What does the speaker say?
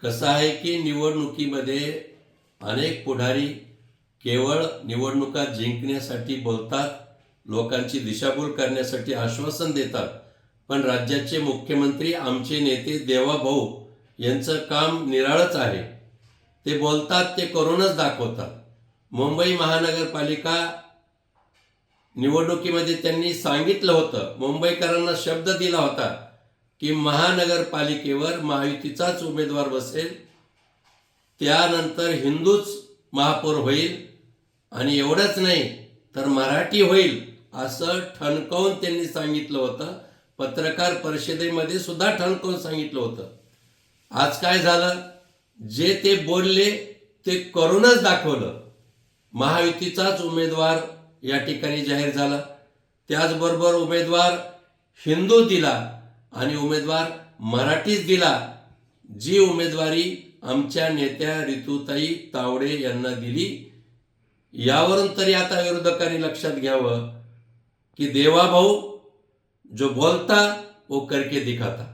कसं आहे की निवडणुकीमध्ये अनेक पुढारी केवळ निवडणुका जिंकण्यासाठी बोलतात, लोकांची दिशाभूल करण्यासाठी आश्वासन देतात. पण राज्याचे मुख्यमंत्री आमचे नेते देवाभाऊ यांचं काम निराळंच आहे. ते बोलतात ते करूनच दाखवतात. मुंबई महानगरपालिका निवडणुकीमध्ये त्यांनी सांगितलं होतं, मुंबईकरांना शब्द दिला होता की महानगरपालिकेवर महायुतीचाच उमेदवार बसेल, त्यानंतर हिंदूच महापौर होईल आणि एवढंच नाही तर मराठी होईल असं ठणकावून त्यांनी सांगितलं होतं. पत्रकार परिषदेमध्ये सुद्धा ठणकावून सांगितलं होतं. आज काय झालं? जे ते बोलले ते करूनच दाखवलं. महायुतीचाच उमेदवार या ठिकाणी जाहीर झाला. त्याचबरोबर उमेदवार हिंदू दिला आणि उमेदवार मराठीच दिला. जी उमेदवारी आमच्या नेत्या रितुताई तावडे यांना दिली. यावरून तरी आता विरोधकांनी लक्षात घ्यावं की देवाभाऊ जो बोलता वो करके दिखाता.